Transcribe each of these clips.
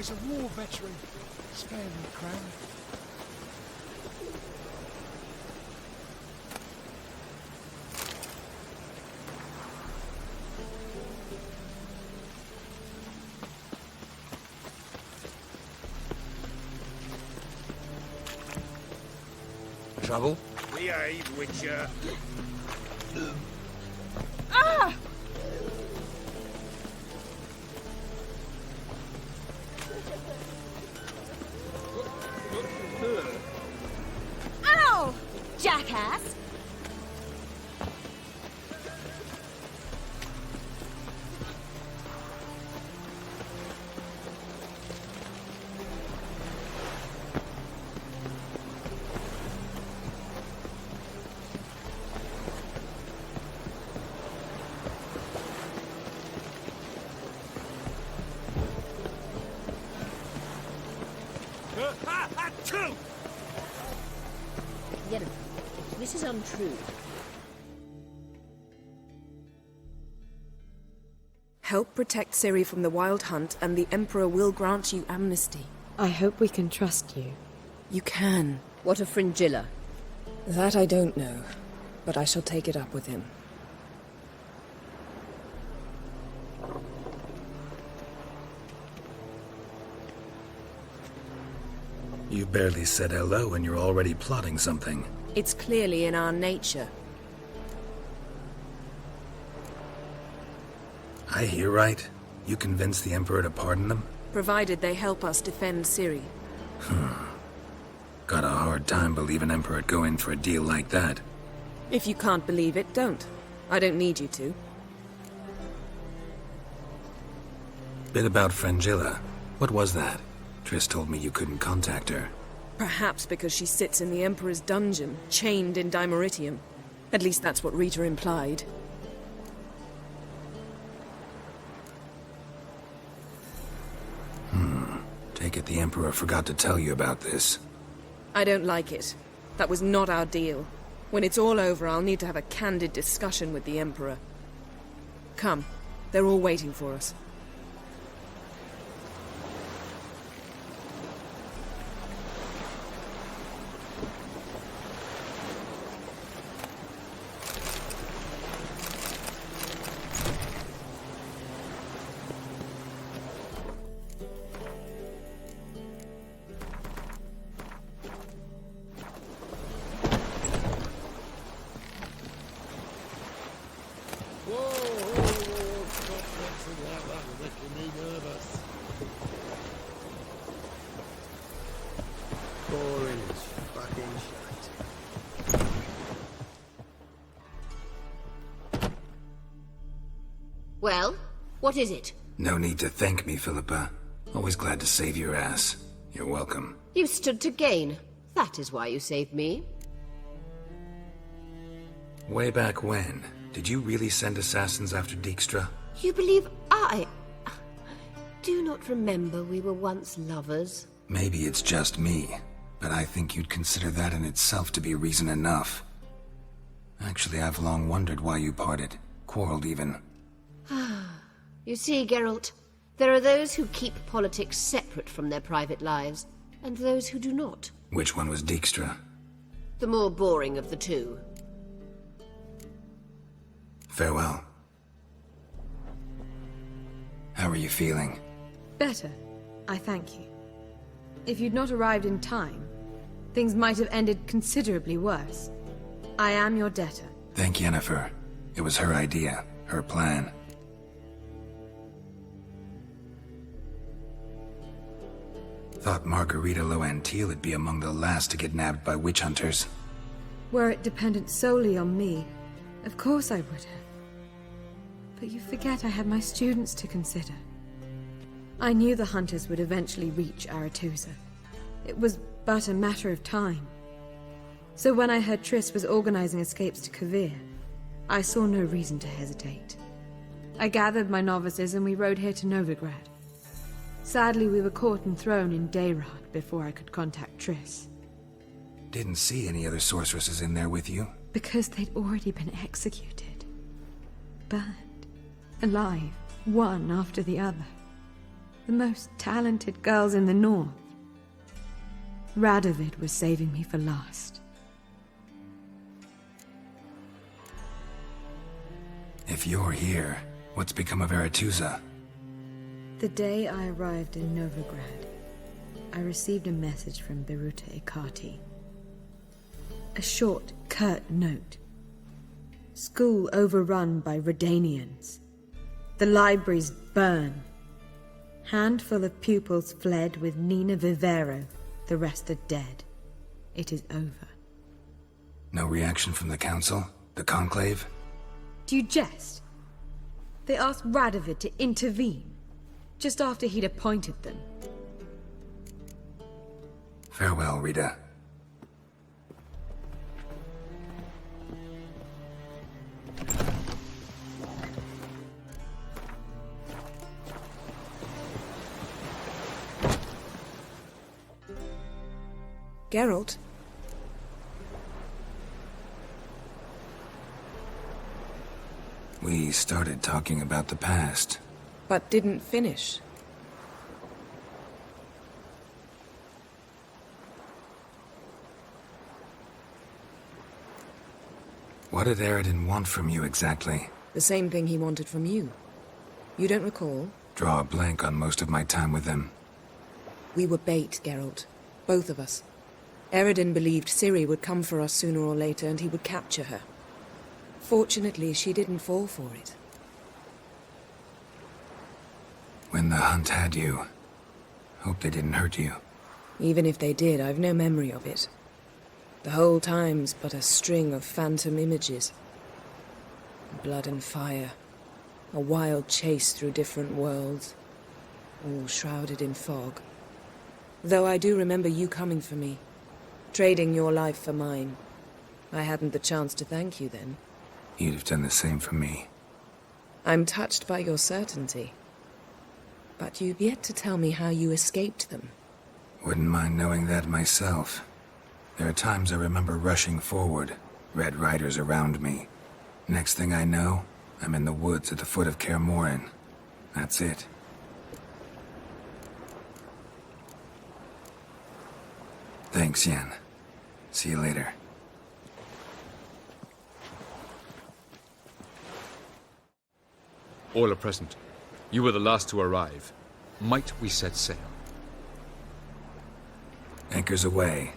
He's a war veteran. Spare me the crown. Trouble? Behave, Witcher. Ah! Ow! Jackass! Yennefer, this is untrue. Help protect Ciri from the Wild Hunt, and the Emperor will grant you amnesty. I hope we can trust you. You can. What of Fringilla? That I don't know, but I shall take it up with him. You barely said hello and you're already plotting something. It's clearly in our nature. I hear right? You convinced the Emperor to pardon them? Provided they help us defend Ciri. Got a hard time believing Emperor'd go in for a deal like that. If you can't believe it, don't. I don't need you to. Bit about Fringilla. What was that? Triss told me you couldn't contact her. Perhaps because she sits in the Emperor's dungeon, chained in Dimeritium. At least that's what Rita implied. Take it the Emperor forgot to tell you about this. I don't like it. That was not our deal. When it's all over, I'll need to have a candid discussion with the Emperor. Come. They're all waiting for us. Boring as fucking shite. Well, what is it? No need to thank me, Philippa. Always glad to save your ass. You're welcome. You stood to gain. That is why you saved me. Way back when, did you really send assassins after Dijkstra? You believe I do not remember we were once lovers? Maybe it's just me, but I think you'd consider that in itself to be reason enough. Actually, I've long wondered why you parted. Quarreled even. You see, Geralt, there are those who keep politics separate from their private lives, and those who do not. Which one was Dijkstra? The more boring of the two. Farewell. How are you feeling? Better. I thank you. If you'd not arrived in time, things might have ended considerably worse. I am your debtor. Thank Yennefer. It was her idea, her plan. Thought Margarita Loantile would be among the last to get nabbed by witch hunters. Were it dependent solely on me, of course I would have. But you forget I had my students to consider. I knew the hunters would eventually reach Aretusa. It was but a matter of time. So when I heard Triss was organizing escapes to Kovir, I saw no reason to hesitate. I gathered my novices and we rode here to Novigrad. Sadly, we were caught and thrown in Dayrad before I could contact Triss. Didn't see any other sorceresses in there with you? Because they'd already been executed. Burned. alive, one after the other. The most talented girls in the north. Radovid was saving me for last. If you're here, what's become of Aretuza? The day I arrived in Novigrad, I received a message from Beruta Ikati. A short, curt note. School overrun by Redanians. The libraries burn. Handful of pupils fled with Nina Vivero. The rest are dead. It is over. No reaction from the council? The conclave? Do you jest? They asked Radovid to intervene, just after he'd appointed them. Farewell, Rita. Geralt? We started talking about the past. But didn't finish. What did Aredin want from you exactly? The same thing he wanted from you. You don't recall? Draw a blank on most of my time with them. We were bait, Geralt. Both of us. Aredin believed Ciri would come for us sooner or later and he would capture her. Fortunately, she didn't fall for it. When the hunt had you, hope they didn't hurt you. Even if they did, I've no memory of it. The whole time's but a string of phantom images. Blood and fire. A wild chase through different worlds. All shrouded in fog. Though I do remember you coming for me. Trading your life for mine. I hadn't the chance to thank you then. You'd have done the same for me. I'm touched by your certainty. But you've yet to tell me how you escaped them. Wouldn't mind knowing that myself. There are times I remember rushing forward, Red Riders around me. Next thing I know, I'm in the woods at the foot of Kaer Morhen. That's it. Thanks, Yen. See you later. All are present. You were the last to arrive. Might we set sail? Anchors away.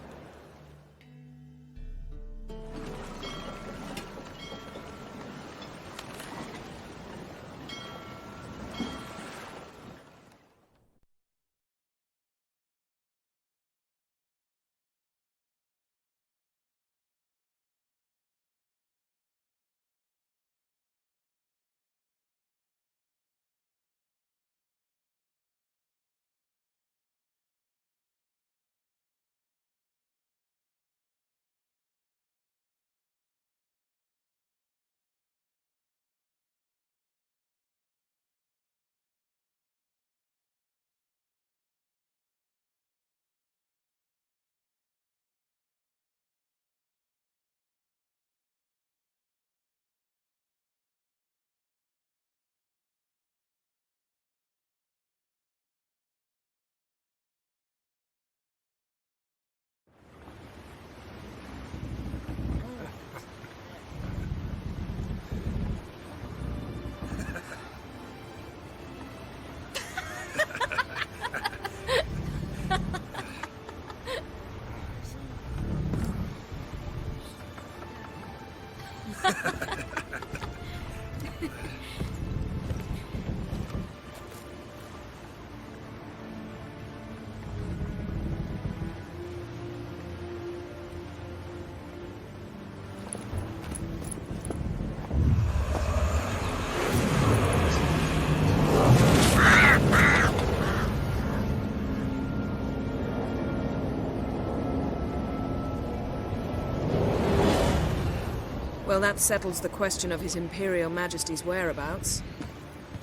Well, that settles the question of His Imperial Majesty's whereabouts.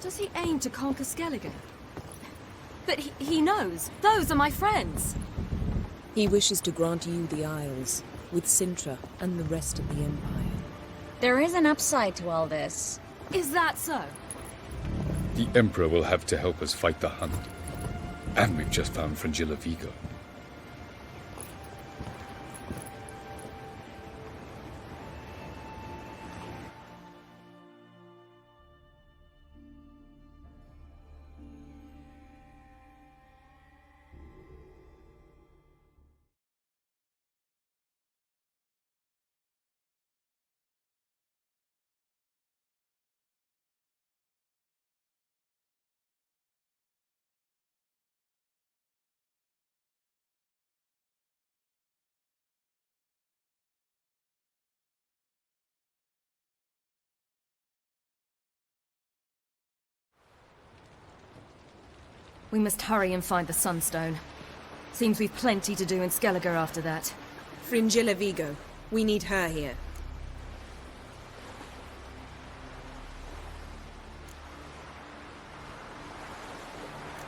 Does he aim to conquer Skellige? But he knows. Those are my friends. He wishes to grant you the Isles, with Sintra and the rest of the Empire. There is an upside to all this. Is that so? The Emperor will have to help us fight the Hunt. And we've just found Fringilla Vigo. We must hurry and find the Sunstone. Seems we've plenty to do in Skellige after that. Fringilla Vigo. We need her here.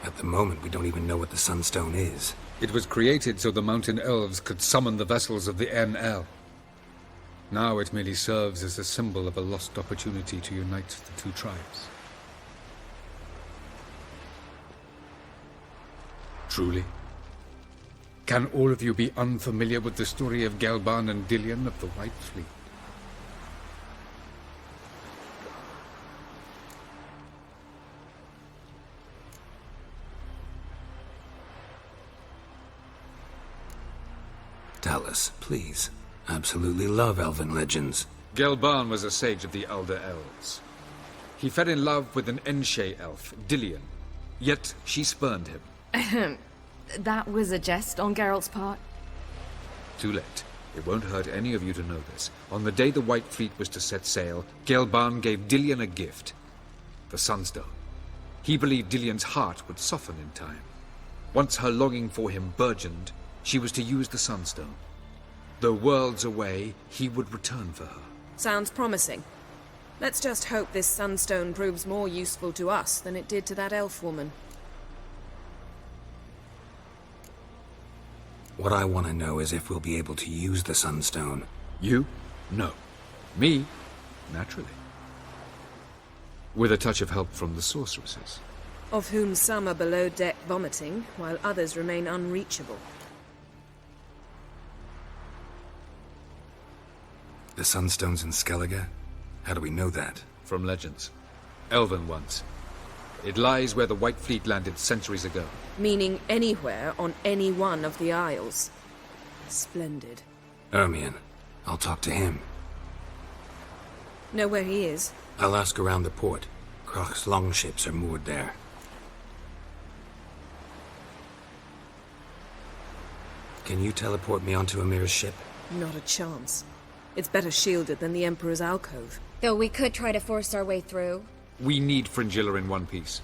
At the moment, we don't even know what the Sunstone is. It was created so the mountain elves could summon the vessels of the NL. Now it merely serves as a symbol of a lost opportunity to unite the two tribes. Truly? Can all of you be unfamiliar with the story of Gelban and Dillion of the White Fleet? Tell us, please. Absolutely love elven legends. Gelban was a sage of the Elder Elves. He fell in love with an Enshe elf, Dillion, yet she spurned him. That was a jest on Geralt's part. Too late. It won't hurt any of you to know this. On the day the White Fleet was to set sail, Gelban gave Dillion a gift. The Sunstone. He believed Dillion's heart would soften in time. Once her longing for him burgeoned, she was to use the Sunstone. Though worlds away, he would return for her. Sounds promising. Let's just hope this Sunstone proves more useful to us than it did to that elf woman. What I want to know is if we'll be able to use the Sunstone. You? No. Me? Naturally. With a touch of help from the sorceresses. Of whom some are below deck vomiting, while others remain unreachable. The Sunstone's in Skellige? How do we know that? From legends. Elven ones. It lies where the White Fleet landed centuries ago. Meaning anywhere on any one of the Isles. Splendid. Ermion. I'll talk to him. Know where he is? I'll ask around the port. Krach's longships are moored there. Can you teleport me onto Amir's ship? Not a chance. It's better shielded than the Emperor's alcove. Though we could try to force our way through. We need Fringilla in one piece.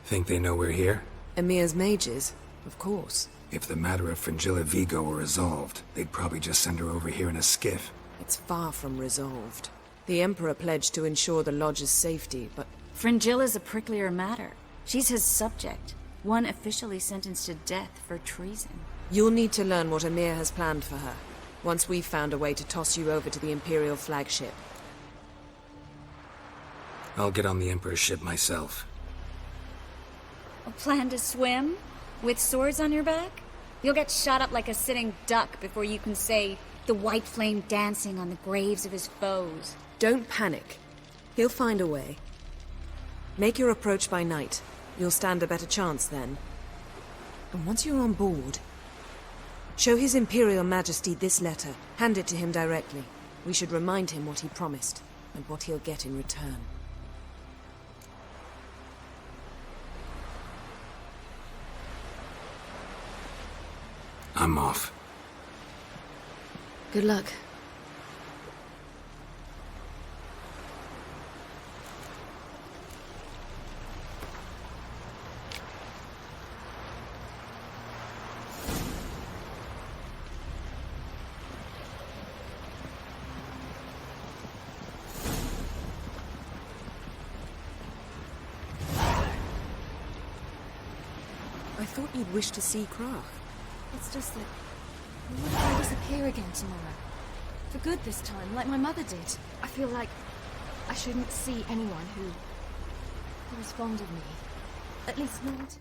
Think they know we're here? Emir's mages, of course. If the matter of Fringilla Vigo were resolved, they'd probably just send her over here in a skiff. It's far from resolved. The Emperor pledged to ensure the Lodge's safety, but... Fringilla's a pricklier matter. She's his subject. One officially sentenced to death for treason. You'll need to learn what Emir has planned for her, once we've found a way to toss you over to the Imperial flagship. I'll get on the Emperor's ship myself. A plan to swim? With swords on your back? You'll get shot up like a sitting duck before you can say, the white flame dancing on the graves of his foes. Don't panic. He'll find a way. Make your approach by night. You'll stand a better chance then. And once you're on board, show His Imperial Majesty this letter. Hand it to him directly. We should remind him what he promised, and what he'll get in return. I'm off. Good luck. I thought you'd wish to see Krach. It's just that... What if I disappear again tomorrow? for good this time, like my mother did. I feel like I shouldn't see anyone who is fond of me. At least not.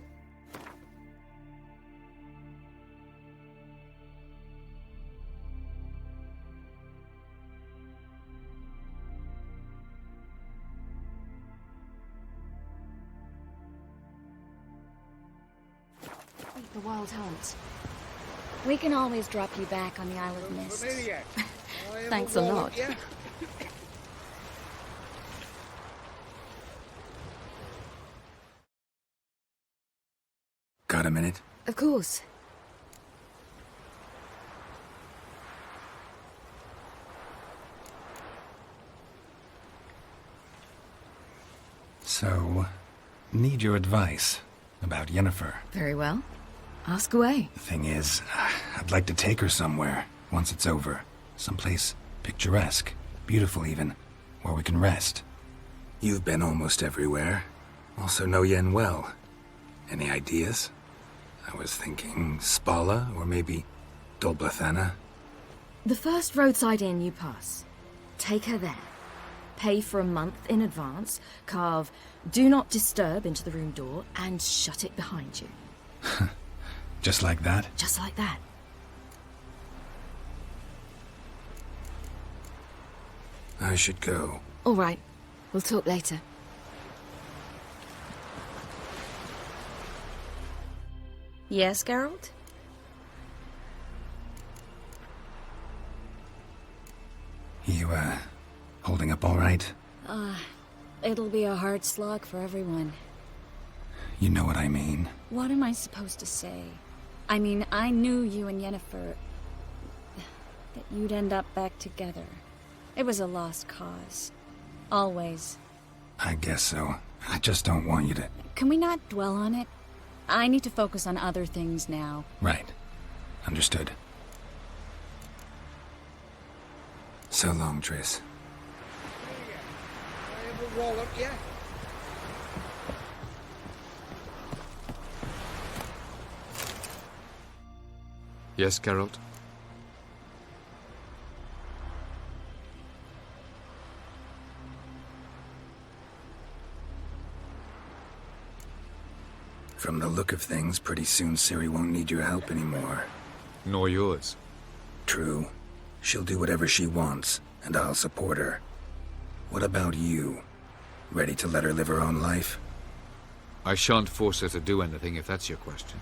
The Wild Hunt. We can always drop you back on the Isle of Mist. Thanks a lot. Got a minute? Of course. So, need your advice about Yennefer. Very well. Ask away. The thing is, I'd like to take her somewhere, once it's over. Someplace picturesque, beautiful even, where we can rest. You've been almost everywhere. Also know Yen well. Any ideas? I was thinking Spala, or maybe Dolblathana. The first roadside inn you pass. Take her there. Pay for a month in advance, carve "Do Not Disturb" into the room door, and shut it behind you. Just like that? Just like that. I should go. All right. We'll talk later. Yes, Geralt? You, holding up all right? It'll be a hard slog for everyone. You know what I mean. What am I supposed to say? I mean, I knew you and Yennefer... that you'd end up back together. It was a lost cause. Always. I guess so. I just don't want you to... Can we not dwell on it? I need to focus on other things now. Right. Understood. So long, Triss. I have a wallop, yeah? Yes, Geralt? From the look of things, pretty soon Ciri won't need your help anymore. Nor yours. True. She'll do whatever she wants, and I'll support her. What about you? Ready to let her live her own life? I shan't force her to do anything, if that's your question.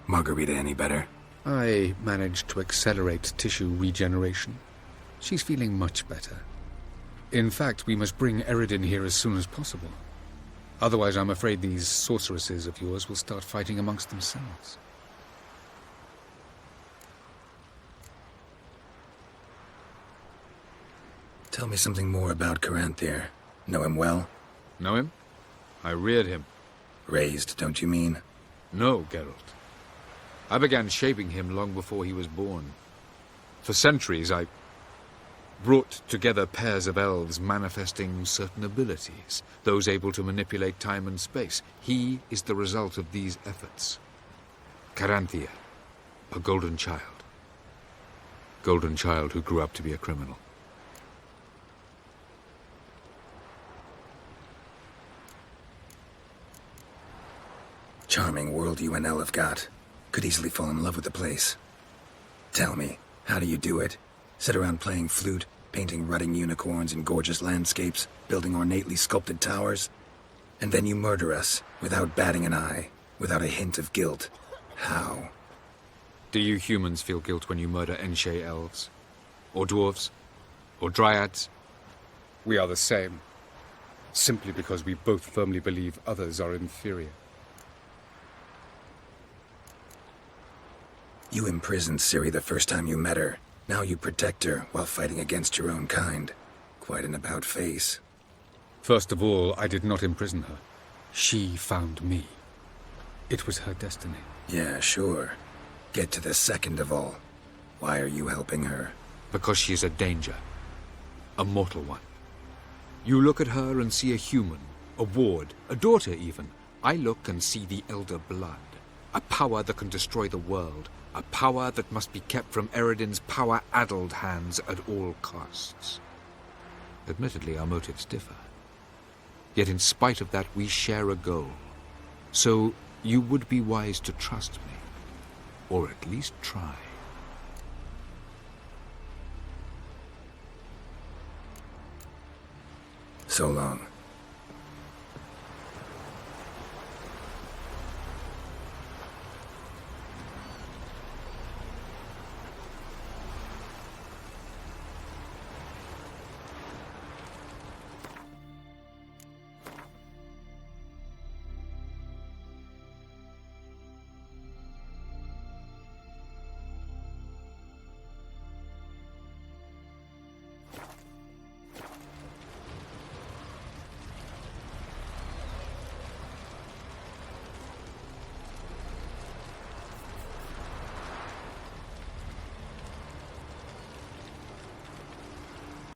Margarita any better? I managed to accelerate tissue regeneration. She's feeling much better. In fact, we must bring Eredin here as soon as possible. Otherwise, I'm afraid these sorceresses of yours will start fighting amongst themselves. Tell me something more about Caranthir. Know him well? Know him? I reared him. Raised, don't you mean? No, Geralt. I began shaping him long before he was born. For centuries, I brought together pairs of elves manifesting certain abilities, those able to manipulate time and space. He is the result of these efforts. Caranthir, a golden child. Golden child who grew up to be a criminal. Charming world you and Elle have got. Could easily fall in love with the place. Tell me, how do you do it? Sit around playing flute, painting rutting unicorns in gorgeous landscapes, building ornately sculpted towers? And then you murder us, without batting an eye, without a hint of guilt. How? Do you humans feel guilt when you murder Enshe elves? Or dwarves? Or dryads? We are the same. Simply because we both firmly believe others are inferior. You imprisoned Ciri the first time you met her. Now you protect her while fighting against your own kind. Quite an about-face. First of all, I did not imprison her. She found me. It was her destiny. Yeah, sure. Get to the second of all. Why are you helping her? Because she is a danger. A mortal one. You look at her and see a human, a ward, a daughter even. I look and see the Elder Blood. A power that can destroy the world, A power that must be kept from Eredin's power-addled hands at all costs. Admittedly, our motives differ. Yet in spite of that, we share a goal. So you would be wise to trust me. Or at least try. So long.